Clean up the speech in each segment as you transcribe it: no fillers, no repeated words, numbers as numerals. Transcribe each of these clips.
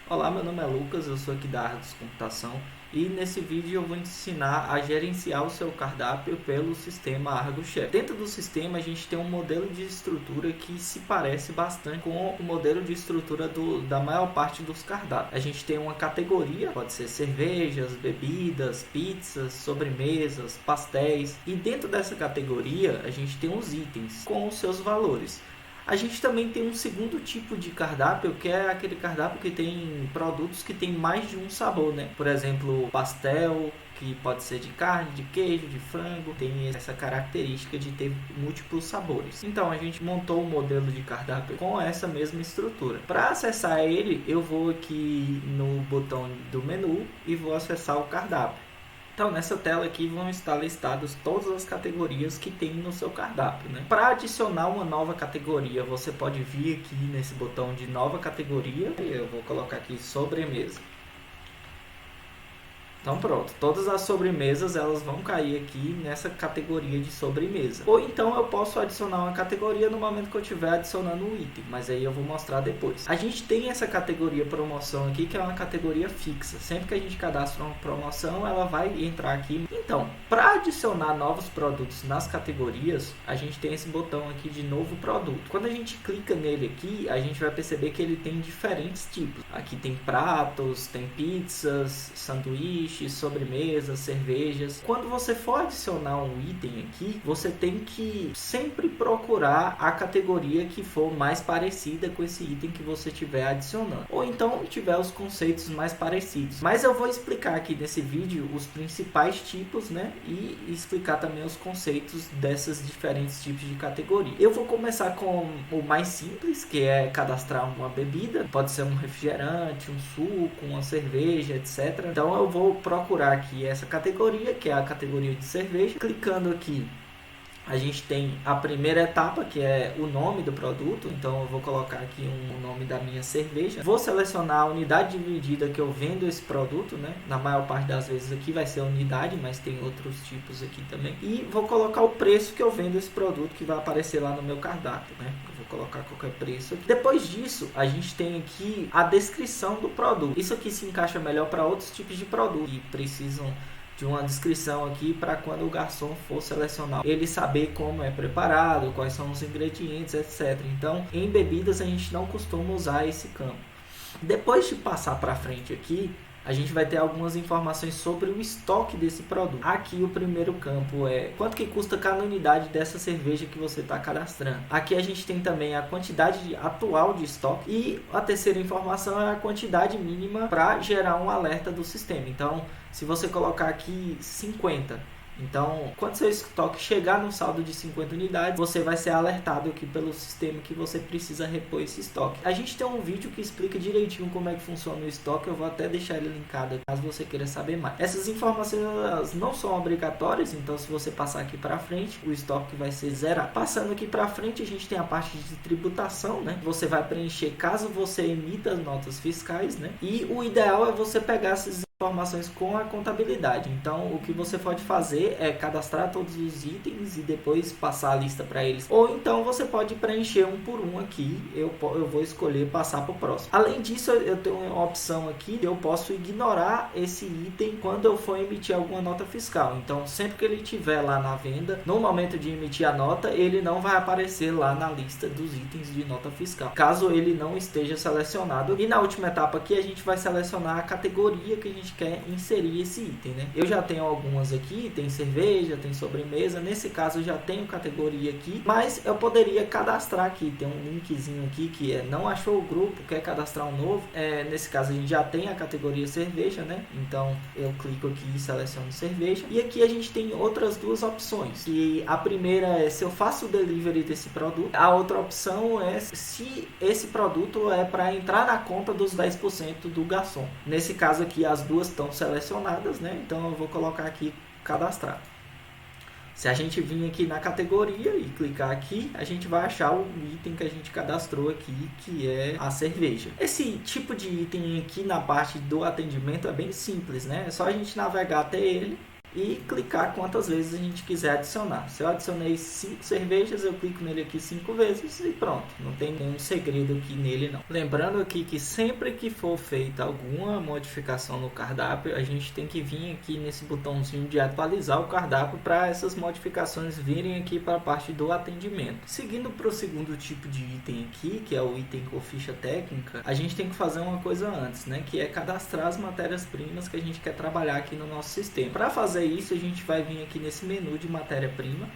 Olá, meu nome é Lucas, eu sou aqui da Argos Computação e nesse vídeo eu vou ensinar a gerenciar o seu cardápio pelo sistema Argos Chef. Dentro do sistema a gente tem um modelo de estrutura que se parece bastante com o modelo de estrutura da maior parte dos cardápios. A gente tem uma categoria, pode ser cervejas, bebidas, pizzas, sobremesas, pastéis, e dentro dessa categoria a gente tem os itens com os seus valores. A gente também tem um segundo tipo de cardápio, que é aquele cardápio que tem produtos que tem mais de um sabor, né? Por exemplo, pastel, que pode ser de carne, de queijo, de frango, tem essa característica de ter múltiplos sabores. Então a gente montou um modelo de cardápio com essa mesma estrutura. Para acessar ele, eu vou aqui no botão do menu e vou acessar o cardápio. Então, nessa tela aqui vão estar listadas todas as categorias que tem no seu cardápio, né? Para adicionar uma nova categoria, você pode vir aqui nesse botão de nova categoria. Eu vou colocar aqui sobremesa. Então pronto, todas as sobremesas elas vão cair aqui nessa categoria de sobremesa. Ou então eu posso adicionar uma categoria no momento que eu estiver adicionando um item, mas aí eu vou mostrar depois. A gente tem essa categoria promoção aqui, que é uma categoria fixa. Sempre que a gente cadastra uma promoção, ela vai entrar aqui. Então, para adicionar novos produtos nas categorias, a gente tem esse botão aqui de novo produto. Quando a gente clica nele aqui, a gente vai perceber que ele tem diferentes tipos. Aqui tem pratos, tem pizzas, sanduíches, sobremesas, cervejas. Quando você for adicionar um item aqui, você tem que sempre procurar a categoria que for mais parecida com esse item que você estiver adicionando, ou então tiver os conceitos mais parecidos. Mas eu vou explicar aqui nesse vídeo os principais tipos, né, e explicar também os conceitos desses diferentes tipos de categoria. Eu vou começar com o mais simples, que é cadastrar uma bebida, pode ser um refrigerante, um suco, uma cerveja, etc. Então eu vou procurar aqui essa categoria, que é a categoria de cerveja. Clicando aqui, a gente tem a primeira etapa, que é o nome do produto. Então eu vou colocar aqui o nome da minha cerveja. Vou selecionar a unidade de medida que eu vendo esse produto, né? Na maior parte das vezes aqui vai ser a unidade, mas tem outros tipos aqui também. E vou colocar o preço que eu vendo esse produto, que vai aparecer lá no meu cardápio, né? Eu vou colocar qualquer preço aqui. Depois disso, a gente tem aqui a descrição do produto. Isso aqui se encaixa melhor para outros tipos de produtos que precisam de uma descrição aqui para quando o garçom for selecionar, ele saber como é preparado, quais são os ingredientes, etc. Então, em bebidas a gente não costuma usar esse campo. Depois de passar para frente aqui, a gente vai ter algumas informações sobre o estoque desse produto. Aqui o primeiro campo é quanto que custa cada unidade dessa cerveja que você está cadastrando. Aqui a gente tem também a quantidade atual de estoque. E a terceira informação é a quantidade mínima para gerar um alerta do sistema. Então, se você colocar aqui 50, então, quando seu estoque chegar no saldo de 50 unidades, você vai ser alertado aqui pelo sistema que você precisa repor esse estoque. A gente tem um vídeo que explica direitinho como é que funciona o estoque, eu vou até deixar ele linkado caso você queira saber mais. Essas informações elas não são obrigatórias, então se você passar aqui para frente, o estoque vai ser zerado. Passando aqui para frente, a gente tem a parte de tributação, né? Você vai preencher caso você emita as notas fiscais, né? E o ideal é você pegar essas informações com a contabilidade. Então o que você pode fazer é cadastrar todos os itens e depois passar a lista para eles, ou então você pode preencher um por um aqui. Eu vou escolher passar para o próximo. Além disso, eu tenho uma opção aqui, eu posso ignorar esse item quando eu for emitir alguma nota fiscal. Então sempre que ele estiver lá na venda, no momento de emitir a nota, ele não vai aparecer lá na lista dos itens de nota fiscal, caso ele não esteja selecionado. E na última etapa aqui a gente vai selecionar a categoria que a gente quer inserir esse item, né? Eu já tenho algumas aqui, tem cerveja, tem sobremesa. Nesse caso eu já tenho categoria aqui, mas eu poderia cadastrar aqui. Tem um linkzinho aqui que é não achou o grupo, quer cadastrar um novo. Nesse caso a gente já tem a categoria cerveja, né? Então eu clico aqui e seleciono cerveja. E aqui a gente tem outras duas opções. E a primeira é se eu faço o delivery desse produto. A outra opção é se esse produto é para entrar na conta dos 10% do garçom. Nesse caso aqui as duas estão selecionadas, né? Então eu vou colocar aqui cadastrar. Se a gente vir aqui na categoria e clicar aqui, a gente vai achar o item que a gente cadastrou aqui, que é a cerveja. Esse tipo de item aqui na parte do atendimento é bem simples, né? É só a gente navegar até ele e clicar quantas vezes a gente quiser adicionar. Se eu adicionei 5 cervejas, eu clico nele aqui 5 vezes e pronto. Não tem nenhum segredo aqui nele não. Lembrando aqui que sempre que for feita alguma modificação no cardápio, a gente tem que vir aqui nesse botãozinho de atualizar o cardápio para essas modificações virem aqui para a parte do atendimento. Seguindo para o segundo tipo de item aqui, que é o item com ficha técnica, a gente tem que fazer uma coisa antes, né? Que é cadastrar as matérias-primas que a gente quer trabalhar aqui no nosso sistema. Para fazer isso, a gente vai vir aqui nesse menu de matéria-prima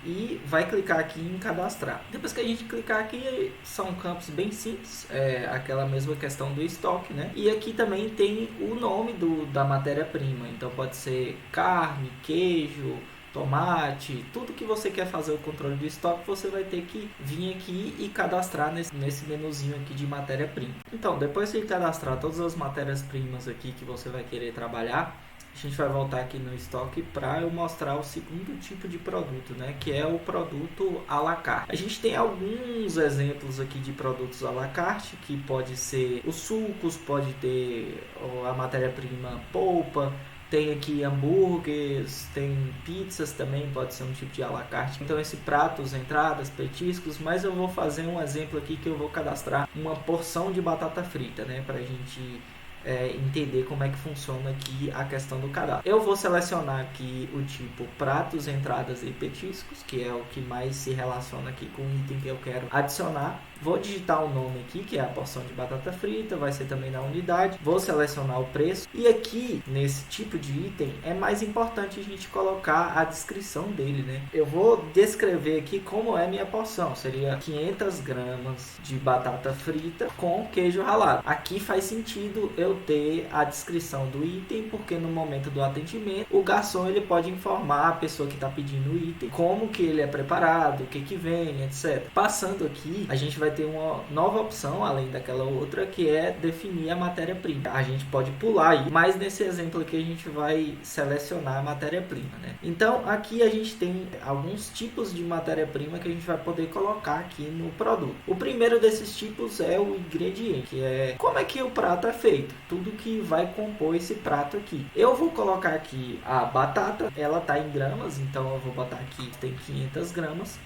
e vai clicar aqui em cadastrar. Depois que a gente clicar aqui, são campos bem simples, aquela mesma questão do estoque, né? E aqui também tem o nome da matéria-prima, então pode ser carne, queijo, tomate, tudo que você quer fazer o controle do estoque, você vai ter que vir aqui e cadastrar nesse menuzinho aqui de matéria-prima. Então, depois de cadastrar todas as matérias-primas aqui que você vai querer trabalhar, a gente vai voltar aqui no estoque para eu mostrar o segundo tipo de produto, né? Que é o produto à la carte. A gente tem alguns exemplos aqui de produtos à la carte, que pode ser os sucos, pode ter a matéria-prima polpa, tem aqui hambúrgueres, tem pizzas também, pode ser um tipo de à la carte. Então esse pratos, entradas, petiscos, mas eu vou fazer um exemplo aqui que eu vou cadastrar uma porção de batata frita, né? Pra gente entender como é que funciona aqui a questão do cadastro. Eu vou selecionar aqui o tipo pratos, entradas e petiscos, que é o que mais se relaciona aqui com o item que eu quero adicionar. Vou digitar o nome aqui, que é a porção de batata frita, vai ser também na unidade. Vou selecionar o preço. E aqui, nesse tipo de item, é mais importante a gente colocar a descrição dele, né? Eu vou descrever aqui como é minha porção. Seria 500 gramas de batata frita com queijo ralado. Aqui faz sentido eu ter a descrição do item, porque no momento do atendimento, o garçom ele pode informar a pessoa que está pedindo o item, como que ele é preparado, o que que vem, etc. Passando aqui, a gente vai ter uma nova opção, além daquela outra, que é definir a matéria-prima. A gente pode pular aí, mas nesse exemplo aqui a gente vai selecionar a matéria-prima, né? Então aqui a gente tem alguns tipos de matéria-prima que a gente vai poder colocar aqui no produto. O primeiro desses tipos é o ingrediente, que é como é que o prato é feito, tudo que vai compor esse prato aqui. Eu vou colocar aqui a batata, ela tá em gramas, então eu vou botar aqui, tem 500 gramas.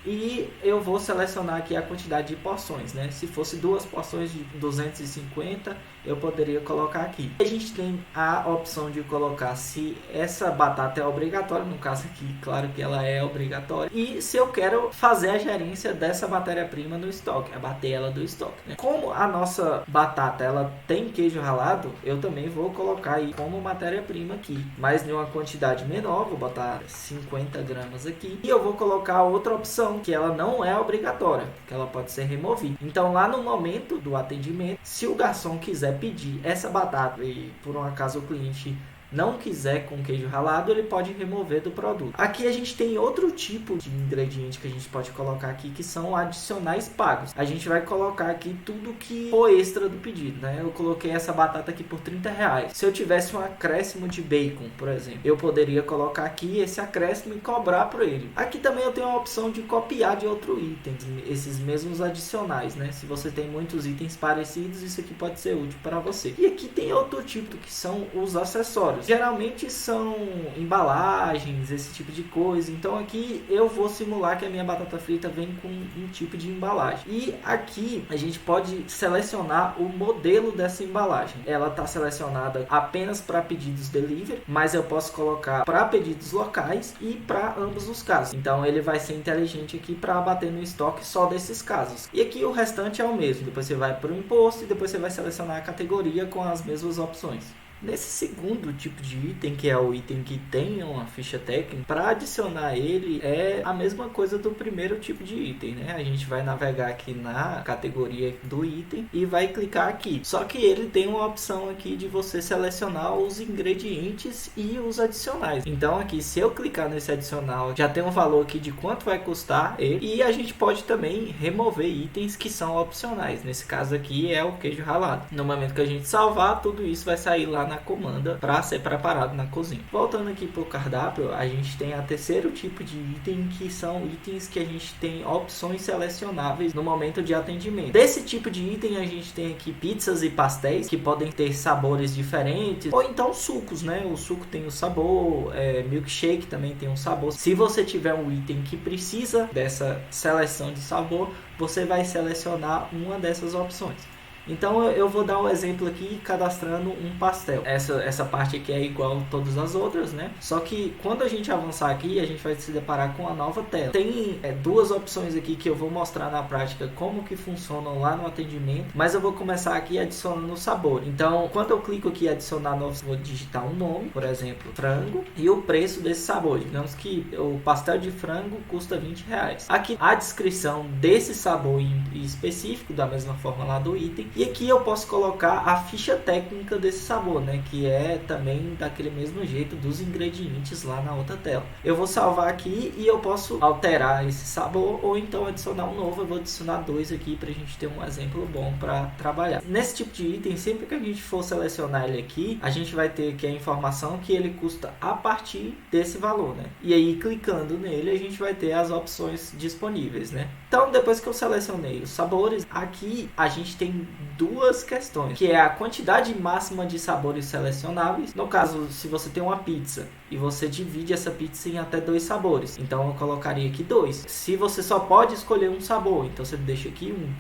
E eu vou selecionar aqui a quantidade de porções, né? Se fosse 2 porções de 250, eu poderia colocar aqui. A gente tem a opção de colocar se essa batata é obrigatória, no caso aqui, claro que ela é obrigatória. E se eu quero fazer a gerência dessa matéria-prima no estoque, abater ela do estoque, né? Como a nossa batata, ela tem queijo ralado, eu também vou colocar aí como matéria-prima aqui. Mas em uma quantidade menor, vou botar 50 gramas aqui. E eu vou colocar outra opção, que ela não é obrigatória, que ela pode ser removida. Então lá no momento do atendimento, se o garçom quiser pedir essa batata e por um acaso o cliente não quiser com queijo ralado, ele pode remover do produto. Aqui a gente tem outro tipo de ingrediente que a gente pode colocar aqui, que são adicionais pagos. A gente vai colocar aqui tudo que for extra do pedido, né? Eu coloquei essa batata aqui por R$30. Se eu tivesse um acréscimo de bacon, por exemplo, eu poderia colocar aqui esse acréscimo e cobrar por ele. Aqui também eu tenho a opção de copiar de outro item, esses mesmos adicionais, né? Se você tem muitos itens parecidos, isso aqui pode ser útil para você. E aqui tem outro tipo, que são os acessórios. Geralmente são embalagens, esse tipo de coisa. Então aqui eu vou simular que a minha batata frita vem com um tipo de embalagem. E aqui a gente pode selecionar o modelo dessa embalagem. Ela está selecionada apenas para pedidos delivery, mas eu posso colocar para pedidos locais e para ambos os casos. Então ele vai ser inteligente aqui para bater no estoque só desses casos. E aqui o restante é o mesmo. Depois você vai para o imposto e depois você vai selecionar a categoria com as mesmas opções. Nesse segundo tipo de item, que é o item que tem uma ficha técnica, para adicionar ele é a mesma coisa do primeiro tipo de item, né? A gente vai navegar aqui na categoria do item e vai clicar aqui. Só que ele tem uma opção aqui de você selecionar os ingredientes e os adicionais. Então aqui, se eu clicar nesse adicional, já tem um valor aqui de quanto vai custar ele, e a gente pode também remover itens que são opcionais. Nesse caso aqui é o queijo ralado. No momento que a gente salvar, tudo isso vai sair lá na na comanda para ser preparado na cozinha. Voltando aqui para o cardápio, a gente tem a terceiro tipo de item, que são itens que a gente tem opções selecionáveis no momento de atendimento. Desse tipo de item a gente tem aqui pizzas e pastéis, que podem ter sabores diferentes, ou então sucos, né? O suco tem o sabor, milkshake também tem um sabor. Se você tiver um item que precisa dessa seleção de sabor, você vai selecionar uma dessas opções. Então eu vou dar um exemplo aqui cadastrando um pastel. Essa parte aqui é igual a todas as outras, né? Só que quando a gente avançar aqui, a gente vai se deparar com a nova tela. Tem duas opções aqui que eu vou mostrar na prática como que funcionam lá no atendimento, mas eu vou começar aqui adicionando o sabor. Então, quando eu clico aqui em adicionar novo, vou digitar um nome, por exemplo, frango, e o preço desse sabor. Digamos que o pastel de frango custa R$20. Aqui a descrição desse sabor em específico, da mesma forma lá do item. E aqui eu posso colocar a ficha técnica desse sabor, né? Que é também daquele mesmo jeito dos ingredientes lá na outra tela. Eu vou salvar aqui e eu posso alterar esse sabor ou então adicionar um novo. Eu vou adicionar 2 aqui para a gente ter um exemplo bom para trabalhar. Nesse tipo de item, sempre que a gente for selecionar ele aqui, a gente vai ter aqui a informação que ele custa a partir desse valor, né? E aí clicando nele a gente vai ter as opções disponíveis, né? Então depois que eu selecionei os sabores, aqui a gente tem duas questões, que é a quantidade máxima de sabores selecionáveis. No caso, se você tem uma pizza e você divide essa pizza em até 2 sabores, então eu colocaria aqui 2. Se você só pode escolher um sabor, então você deixa aqui 1.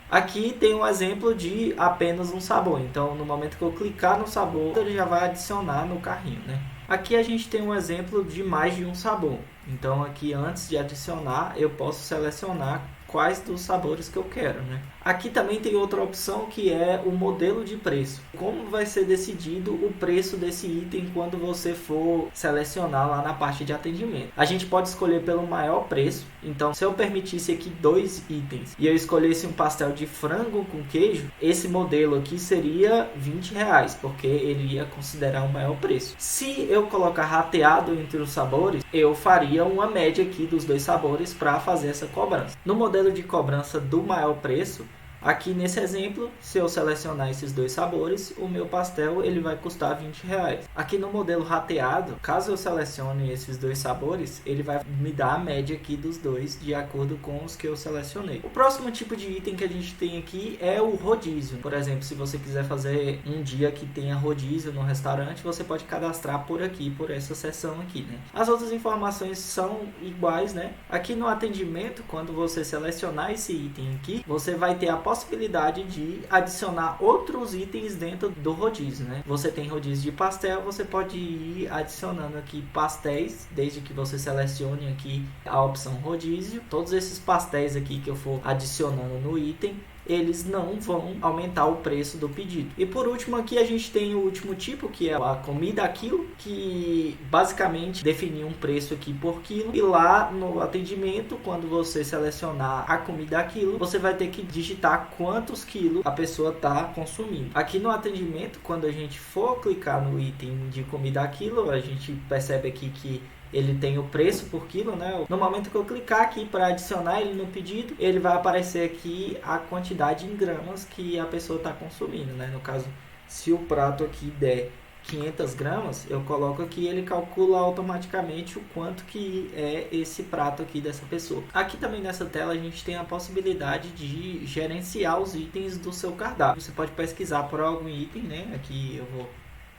Aqui tem um exemplo de apenas um sabor, então no momento que eu clicar no sabor, ele já vai adicionar no carrinho, né? Aqui a gente tem um exemplo de mais de um sabor, então aqui antes de adicionar eu posso selecionar quais dos sabores que eu quero, né? Aqui também tem outra opção que é o modelo de preço. Como vai ser decidido o preço desse item quando você for selecionar lá na parte de atendimento? A gente pode escolher pelo maior preço. Então, se eu permitisse aqui 2 itens e eu escolhesse um pastel de frango com queijo, esse modelo aqui seria R$20, porque ele ia considerar o maior preço. Se eu colocar rateado entre os sabores, eu faria uma média aqui dos 2 sabores para fazer essa cobrança. No modelo de cobrança do maior preço, aqui nesse exemplo, se eu selecionar esses 2 sabores, o meu pastel ele vai custar R$20. Aqui no modelo rateado, caso eu selecione esses 2 sabores, ele vai me dar a média aqui dos 2 de acordo com os que eu selecionei. O próximo tipo de item que a gente tem aqui é o rodízio. Por exemplo, se você quiser fazer um dia que tenha rodízio no restaurante, você pode cadastrar por aqui, por essa seção aqui, né? As outras informações são iguais, né? Aqui no atendimento, quando você selecionar esse item aqui, você vai ter a possibilidade de adicionar outros itens dentro do rodízio, né? Você tem rodízio de pastel, você pode ir adicionando aqui pastéis, desde que você selecione aqui a opção rodízio. Todos esses pastéis aqui que eu for adicionando no item, eles não vão aumentar o preço do pedido. E por último aqui a gente tem o último tipo, que é a comida a quilo, que basicamente define um preço aqui por quilo. E lá no atendimento, quando você selecionar a comida a quilo, você vai ter que digitar quantos quilos a pessoa está consumindo. Aqui no atendimento, quando a gente for clicar no item de comida a quilo, a gente percebe aqui que ele tem o preço por quilo, né? No momento que eu clicar aqui para adicionar ele no pedido, ele vai aparecer aqui a quantidade em gramas que a pessoa está consumindo, né? No caso, se o prato aqui der 500 gramas, eu coloco aqui, ele calcula automaticamente o quanto que é esse prato aqui dessa pessoa. Aqui também nessa tela a gente tem a possibilidade de gerenciar os itens do seu cardápio. Você pode pesquisar por algum item, né? Aqui eu vou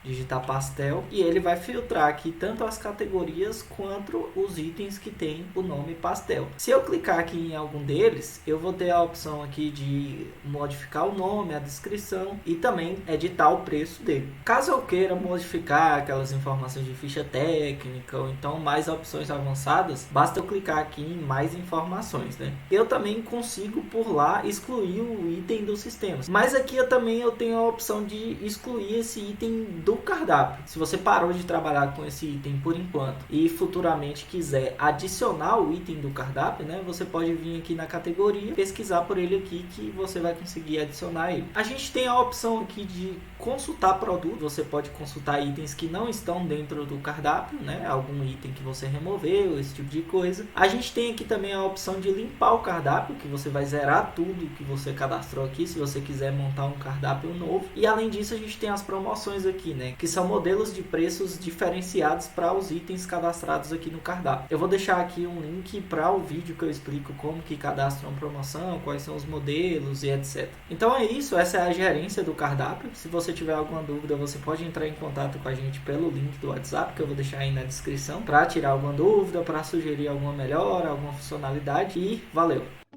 digitar pastel e ele vai filtrar aqui tanto as categorias quanto os itens que tem o nome pastel. Se eu clicar aqui em algum deles, eu vou ter a opção aqui de modificar o nome, a descrição e também editar o preço dele. Caso eu queira modificar aquelas informações de ficha técnica ou então mais opções avançadas, basta eu clicar aqui em mais informações, né? Eu também consigo por lá excluir o item do sistema, mas aqui eu tenho a opção de excluir esse item do cardápio. Se você parou de trabalhar com esse item por enquanto e futuramente quiser adicionar o item do cardápio, né, você pode vir aqui na categoria, pesquisar por ele aqui que você vai conseguir adicionar ele. A gente tem a opção aqui de consultar produto. Você pode consultar itens que não estão dentro do cardápio, né, algum item que você removeu, esse tipo de coisa. A gente tem aqui também a opção de limpar o cardápio, que você vai zerar tudo que você cadastrou aqui, se você quiser montar um cardápio novo. E além disso, a gente tem as promoções aqui, né? Que são modelos de preços diferenciados para os itens cadastrados aqui no cardápio. Eu vou deixar aqui um link para o vídeo que eu explico como que cadastra uma promoção, quais são os modelos e etc. Então é isso, essa é a gerência do cardápio. Se você tiver alguma dúvida, você pode entrar em contato com a gente pelo link do WhatsApp, que eu vou deixar aí na descrição, para tirar alguma dúvida, para sugerir alguma melhora, alguma funcionalidade, e valeu!